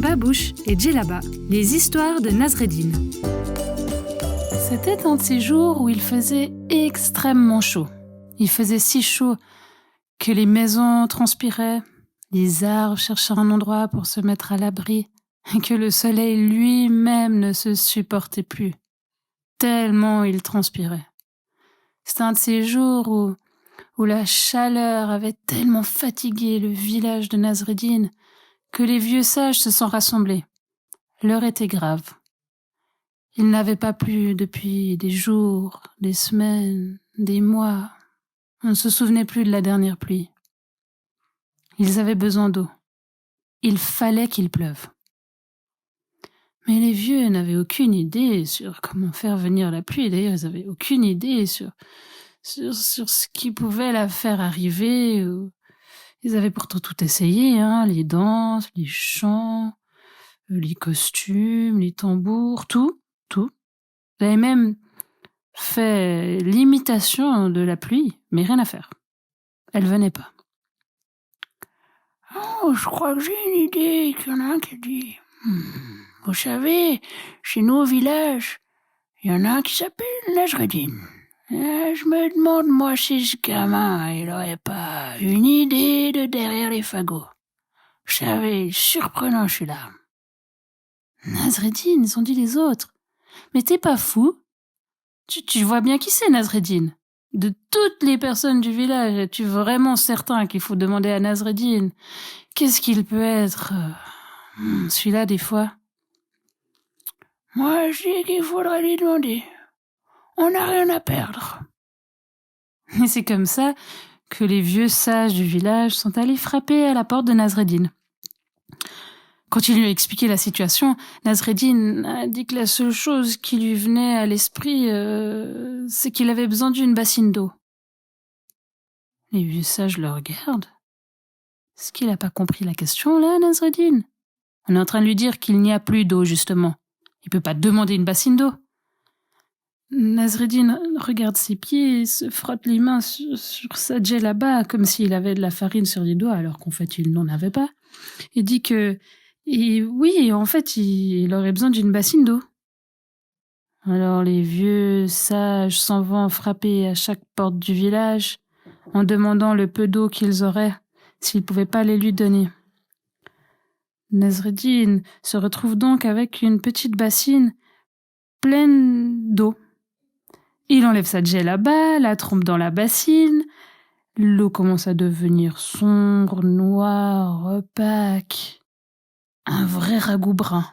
Babouche et Djellaba, les histoires de Nasreddin. C'était un de ces jours où il faisait extrêmement chaud. Il faisait si chaud que les maisons transpiraient, les arbres cherchaient un endroit pour se mettre à l'abri, et que le soleil lui-même ne se supportait plus, tellement il transpirait. C'était un de ces jours où la chaleur avait tellement fatigué le village de Nasreddin que les vieux sages se sont rassemblés. L'heure était grave. Ils n'avaient pas plu depuis des jours, des semaines, des mois. On ne se souvenait plus de la dernière pluie. Ils avaient besoin d'eau. Il fallait qu'il pleuve. Mais les vieux n'avaient aucune idée sur comment faire venir la pluie. D'ailleurs, ils n'avaient aucune idée sur ce qui pouvait la faire arriver. Ils avaient pourtant tout essayé, les danses, les chants, les costumes, les tambours, tout. Ils avaient même fait l'imitation de la pluie, mais rien à faire. Elle venait pas. Oh, je crois que j'ai une idée, qu'il y en a un qui a dit. Vous savez, chez nous au village, il y en a un qui s'appelle Nasreddin. Je me demande, moi, si ce gamin, il aurait pas une idée de derrière les fagots. Vous savez, surprenant celui-là. Nasreddin, ils ont dit les autres. Mais t'es pas fou? Tu vois bien qui c'est, Nasreddin? De toutes les personnes du village, es-tu vraiment certain qu'il faut demander à Nasreddin? Qu'est-ce qu'il peut être? Celui-là, des fois. Moi, je dis qu'il faudrait lui demander. On n'a rien à perdre. Et c'est comme ça que les vieux sages du village sont allés frapper à la porte de Nasreddin. Quand il lui a expliqué la situation, Nasreddin a dit que la seule chose qui lui venait à l'esprit, c'est qu'il avait besoin d'une bassine d'eau. Les vieux sages le regardent. Est-ce qu'il n'a pas compris la question, là, Nasreddin? On est en train de lui dire qu'il n'y a plus d'eau, justement. Il peut pas demander une bassine d'eau. Nasreddin regarde ses pieds et se frotte les mains sur sa djellaba comme s'il avait de la farine sur les doigts, alors qu'en fait, il n'en avait pas. Il dit que oui, en fait, il aurait besoin d'une bassine d'eau. Alors les vieux sages s'en vont frapper à chaque porte du village en demandant le peu d'eau qu'ils auraient s'ils ne pouvaient pas les lui donner. Nasreddin se retrouve donc avec une petite bassine pleine d'eau. Il enlève sa djellaba, la trempe dans la bassine. L'eau commence à devenir sombre, noire, opaque. Un vrai ragoût brun.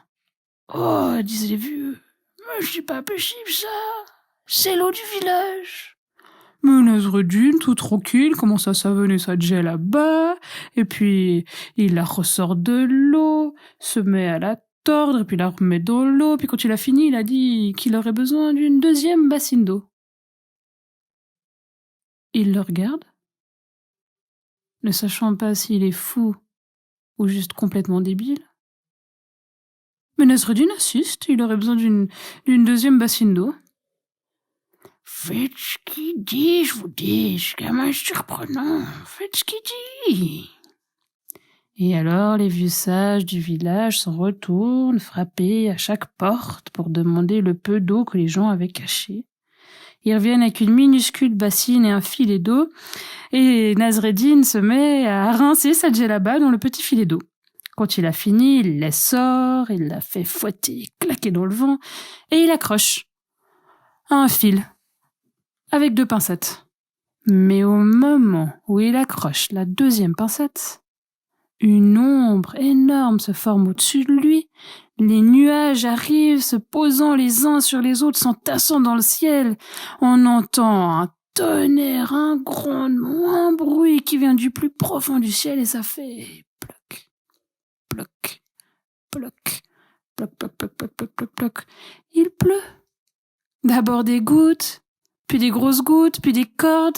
Oh, disent les vieux, mais c'est pas possible ça. C'est l'eau du village. Mais Nasreddin, tout tranquille, commence à savonner sa djellaba, et puis il la ressort de l'eau, se met à la tordre, et puis la remet dans l'eau, puis quand il a fini, il a dit qu'il aurait besoin d'une deuxième bassine d'eau. Il le regarde, ne sachant pas s'il est fou ou juste complètement débile. Mais Nasreddin insiste, il aurait besoin d'une deuxième bassine d'eau. Faites ce qu'il dit, je vous dis, ce gamin est surprenant, faites ce qu'il dit. Et alors les vieux sages du village s'en retournent, frapper à chaque porte pour demander le peu d'eau que les gens avaient caché. Ils reviennent avec une minuscule bassine et un filet d'eau, et Nasreddin se met à rincer sa djellaba dans le petit filet d'eau. Quand il a fini, il la sort, il la fait fouetter, claquer dans le vent, et il accroche à un fil, avec 2 pincettes. Mais au moment où il accroche la deuxième pincette, une ombre énorme se forme au-dessus de lui, les nuages arrivent, se posant les uns sur les autres, s'entassant dans le ciel. On entend un tonnerre, un grondement, un bruit qui vient du plus profond du ciel, et ça fait ploc, ploc, ploc, ploc, ploc, ploc, ploc, ploc, ploc, ploc. Il pleut. D'abord des gouttes, puis des grosses gouttes, puis des cordes.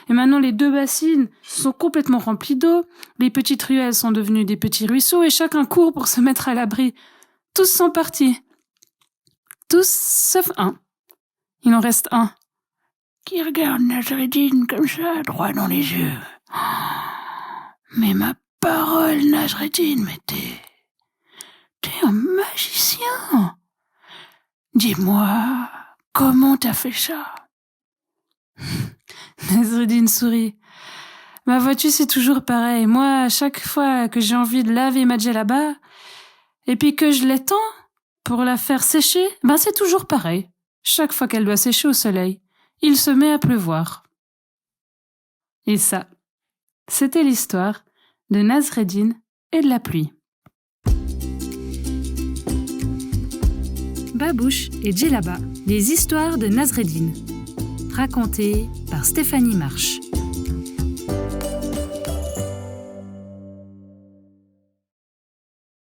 Et maintenant, les 2 bassines sont complètement remplies d'eau. Les petites ruelles sont devenues des petits ruisseaux et chacun court pour se mettre à l'abri. Tous sont partis. Tous sauf un. Il en reste un qui regarde Nasreddin comme ça, droit dans les yeux. Mais ma parole, Nasreddin, t'es un magicien. Dis-moi, comment t'as fait ça? Nasreddin sourit. Ma vois-tu, c'est toujours pareil. Moi, à chaque fois que j'ai envie de laver ma djellaba, et puis que je l'étends pour la faire sécher, c'est toujours pareil. Chaque fois qu'elle doit sécher au soleil, il se met à pleuvoir. Et ça, c'était l'histoire de Nasreddin et de la pluie. Babouche et Djellaba, les histoires de Nasreddin, racontées par Stéphanie Marche.